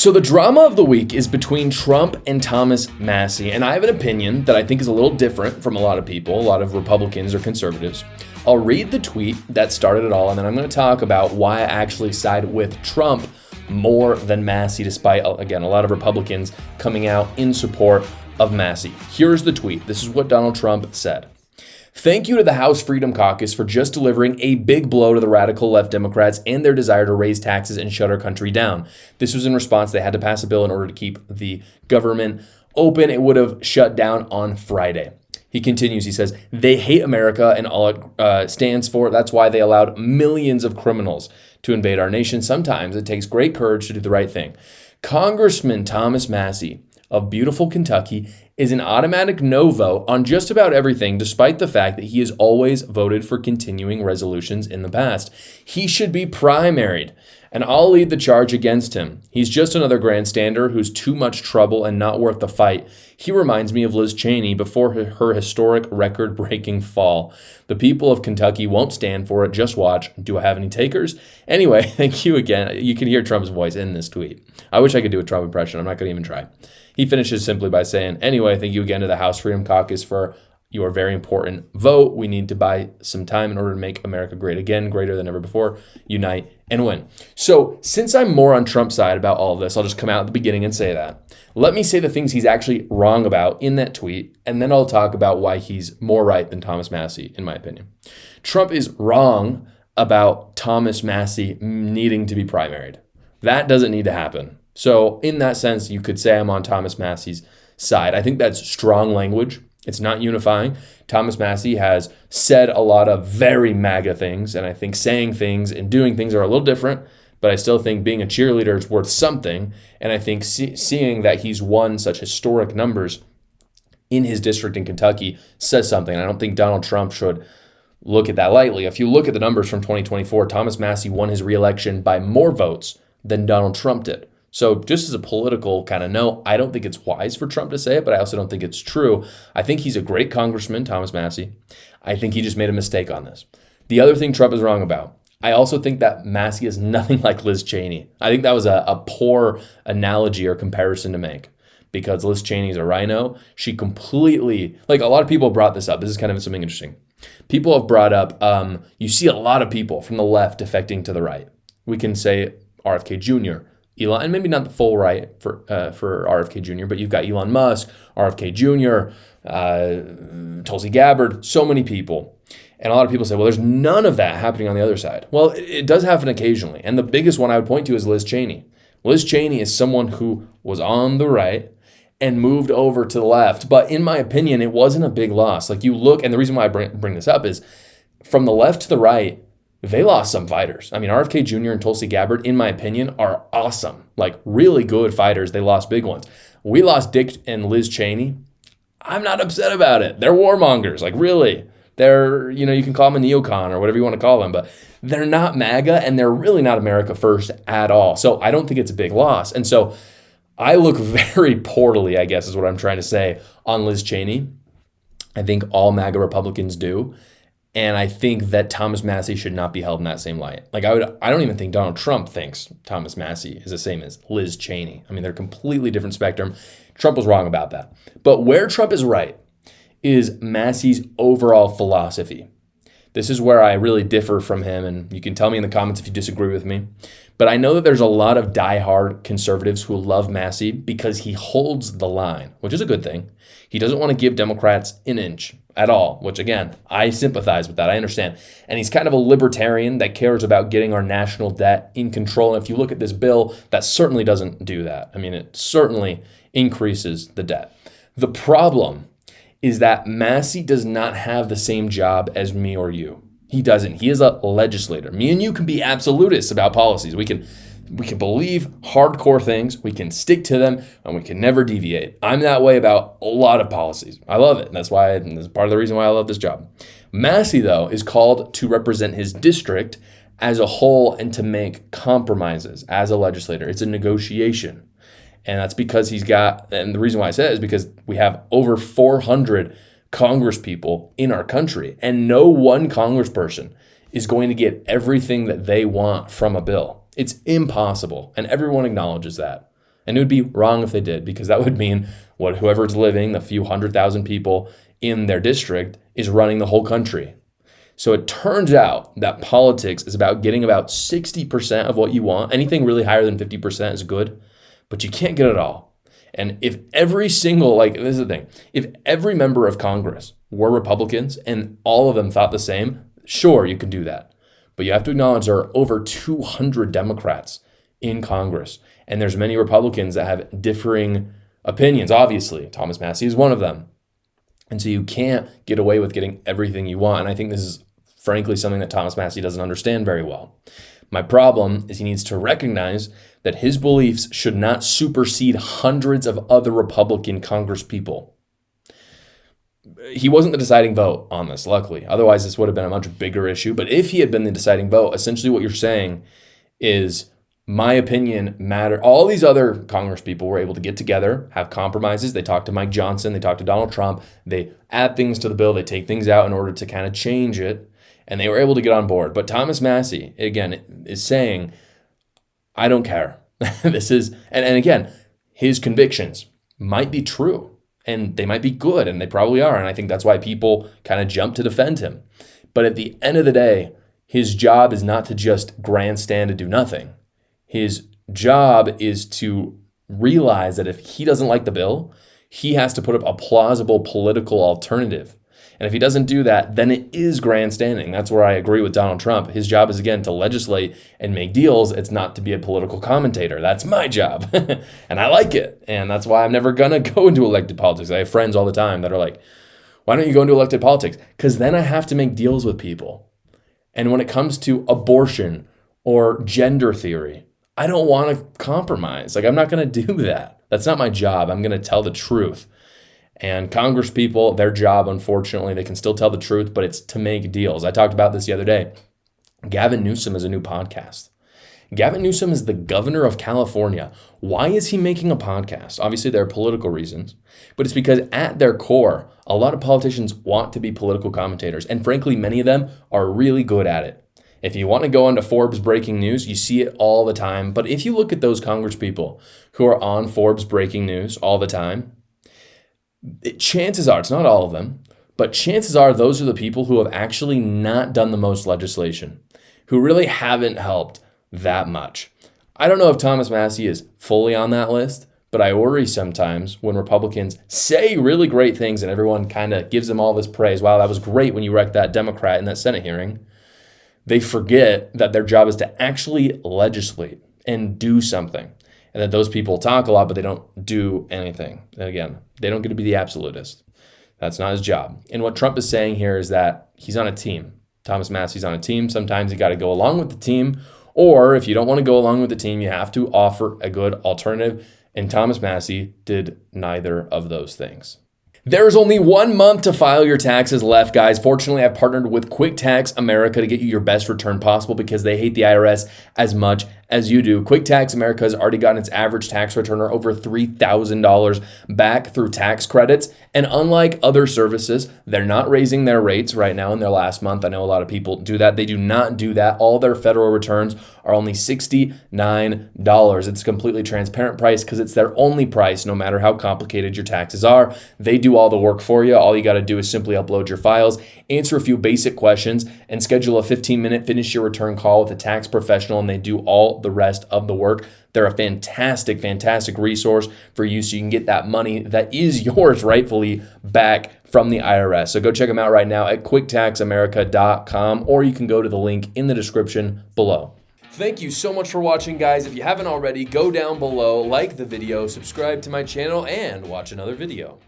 So the drama of the week is between Trump and Thomas Massie, and I have an opinion that I think is a little different from a lot of people, a lot of Republicans or conservatives. I'll read the tweet that started it all, and then I'm going to talk about why I actually side with Trump more than Massie, despite, again, a lot of Republicans coming out in support of Massie. Here's the tweet. This is what Donald Trump said. Thank you to the House Freedom Caucus for just delivering a big blow to the radical left Democrats and their desire to raise taxes and shut our country down. This was in response. They had to pass a bill in order to keep the government open. It would have shut down on Friday. He continues, he says, they hate America and all it stands for. That's why they allowed millions of criminals to invade our nation. Sometimes it takes great courage to do the right thing. Congressman Thomas Massie of beautiful Kentucky is an automatic no vote on just about everything, despite the fact that he has always voted for continuing resolutions in the past. He should be primaried, and I'll lead the charge against him. He's just another grandstander who's too much trouble and not worth the fight. He reminds me of Liz Cheney before her historic record-breaking fall. The people of Kentucky won't stand for it. Just watch. Do I have any takers? Anyway, thank you again. You can hear Trump's voice in this tweet. I wish I could do a Trump impression. I'm not going to even try. He finishes simply by saying, anyway, thank you again to the House Freedom Caucus for your very important vote. We need to buy some time in order to make America great again, greater than ever before. Unite and win. So since I'm more on Trump's side about all of this, I'll just come out at the beginning and say that. Let me say the things he's actually wrong about in that tweet, and then I'll talk about why he's more right than Thomas Massie, in my opinion. Trump is wrong about Thomas Massie needing to be primaried. That doesn't need to happen. So in that sense, you could say I'm on Thomas Massie's side. I think that's strong language. It's not unifying. Thomas Massie has said a lot of very MAGA things, and I think saying things and doing things are a little different, but I still think being a cheerleader is worth something, and I think seeing that he's won such historic numbers in his district in Kentucky says something. I don't think Donald Trump should look at that lightly. If you look at the numbers from 2024, Thomas Massie won his reelection by more votes than Donald Trump did. So just as a political kind of note, I don't think it's wise for Trump to say it, but I also don't think it's true. I think he's a great congressman, Thomas Massie. I think he just made a mistake on this. The other thing Trump is wrong about, I also think that Massie is nothing like Liz Cheney. I think that was a poor analogy or comparison to make because Liz Cheney is a rhino. She completely, like a lot of people brought this up. This is kind of something interesting. People have brought up, you see a lot of people from the left defecting to the right. We can say RFK Jr., Elon, and maybe not the full right for RFK Jr., but you've got Elon Musk, RFK Jr., Tulsi Gabbard, so many people. And a lot of people say, well, there's none of that happening on the other side. Well, it does happen occasionally. And the biggest one I would point to is Liz Cheney. Liz Cheney is someone who was on the right and moved over to the left. But in my opinion, it wasn't a big loss. Like you look, and the reason why I bring this up is from the left to the right, they lost some fighters. I mean, RFK Jr. and Tulsi Gabbard, in my opinion, are awesome. Like really good fighters. They lost big ones. We lost Dick and Liz Cheney. I'm not upset about it. They're warmongers. Like really. They're, you can call them a neocon or whatever you want to call them, but they're not MAGA and they're really not America first at all. So I don't think it's a big loss. And so I look very poorly, I guess is what I'm trying to say, on Liz Cheney. I think all MAGA Republicans do. And I think that Thomas Massie should not be held in that same light. Like I don't even think Donald Trump thinks Thomas Massie is the same as Liz Cheney. I mean, they're a completely different spectrum. Trump was wrong about that. But where Trump is right is Massie's overall philosophy. This is where I really differ from him, and you can tell me in the comments if you disagree with me. But I know that there's a lot of diehard conservatives who love Massie because he holds the line, which is a good thing. He doesn't want to give Democrats an inch at all, which again, I sympathize with that. I understand. And he's kind of a libertarian that cares about getting our national debt in control. And if you look at this bill, that certainly doesn't do that. I mean, it certainly increases the debt. The problem is that Massie does not have the same job as me or you. He doesn't. He is a legislator. Me and you can be absolutists about policies. We can believe hardcore things, we can stick to them, and we can never deviate. I'm that way about a lot of policies. I love it. That's part of the reason why I love this job. Massie, though, is called to represent his district as a whole and to make compromises as a legislator. It's a negotiation. And that's because and the reason why I say it is because we have over 400 congresspeople in our country, and no one congressperson is going to get everything that they want from a bill. It's impossible, and everyone acknowledges that. And it would be wrong if they did, because that would mean whoever's living, the few 100,000 people in their district, is running the whole country. So it turns out that politics is about getting about 60% of what you want. Anything really higher than 50% is good, but you can't get it all. And if every single, this is the thing, if every member of Congress were Republicans and all of them thought the same, sure, you can do that. But you have to acknowledge there are over 200 Democrats in Congress, and there's many Republicans that have differing opinions. Obviously, Thomas Massie is one of them. And so you can't get away with getting everything you want. And I think this is frankly something that Thomas Massie doesn't understand very well. My problem is he needs to recognize that his beliefs should not supersede hundreds of other Republican congresspeople. He wasn't the deciding vote on this, luckily. Otherwise, this would have been a much bigger issue. But if he had been the deciding vote, essentially what you're saying is my opinion matter. All these other congresspeople were able to get together, have compromises. They talked to Mike Johnson. They talked to Donald Trump. They add things to the bill. They take things out in order to kind of change it. And they were able to get on board. But Thomas Massie, again, is saying, I don't care. This is, and again, his convictions might be true. And they might be good, and they probably are. And I think that's why people kind of jump to defend him. But at the end of the day, his job is not to just grandstand and do nothing. His job is to realize that if he doesn't like the bill, he has to put up a plausible political alternative. And if he doesn't do that, then it is grandstanding. That's where I agree with Donald Trump. His job is, again, to legislate and make deals. It's not to be a political commentator. That's my job. And I like it. And that's why I'm never going to go into elected politics. I have friends all the time that are like, why don't you go into elected politics? Because then I have to make deals with people. And when it comes to abortion or gender theory, I don't want to compromise. I'm not going to do that. That's not my job. I'm going to tell the truth. And Congress people, their job, unfortunately, they can still tell the truth, but it's to make deals. I talked about this the other day. Gavin Newsom is a new podcast. Gavin Newsom is the governor of California. Why is he making a podcast? Obviously, there are political reasons, but it's because at their core, a lot of politicians want to be political commentators. And frankly, many of them are really good at it. If you want to go onto Forbes Breaking News, you see it all the time. But if you look at those Congress people who are on Forbes Breaking News all the time, chances are, it's not all of them, but chances are those are the people who have actually not done the most legislation, who really haven't helped that much. I don't know if Thomas Massie is fully on that list, but I worry sometimes when Republicans say really great things and everyone kind of gives them all this praise. Wow, that was great when you wrecked that Democrat in that Senate hearing. They forget that their job is to actually legislate and do something. And that those people talk a lot, but they don't do anything. And again, they don't get to be the absolutist. That's not his job. And what Trump is saying here is that he's on a team. Thomas Massie's on a team. Sometimes you got to go along with the team. Or if you don't want to go along with the team, you have to offer a good alternative. And Thomas Massie did neither of those things. There's only 1 month to file your taxes left, guys. Fortunately, I've partnered with Quick Tax America to get you your best return possible because they hate the IRS as much as you do. Quick Tax America has already gotten its average tax returner over $3,000 back through tax credits. And unlike other services, they're not raising their rates right now in their last month. I know a lot of people do that. They do not do that. All their federal returns are only $69. It's a completely transparent price because it's their only price, no matter how complicated your taxes are. They do all the work for you. All you got to do is simply upload your files, answer a few basic questions, and schedule a 15-minute finish your return call with a tax professional, and they do all the rest of the work. They're a fantastic, fantastic resource for you so you can get that money that is yours rightfully back from the IRS. So go check them out right now at quicktaxamerica.com, or you can go to the link in the description below. Thank you so much for watching, guys. If you haven't already, go down below, like the video, subscribe to my channel, and watch another video.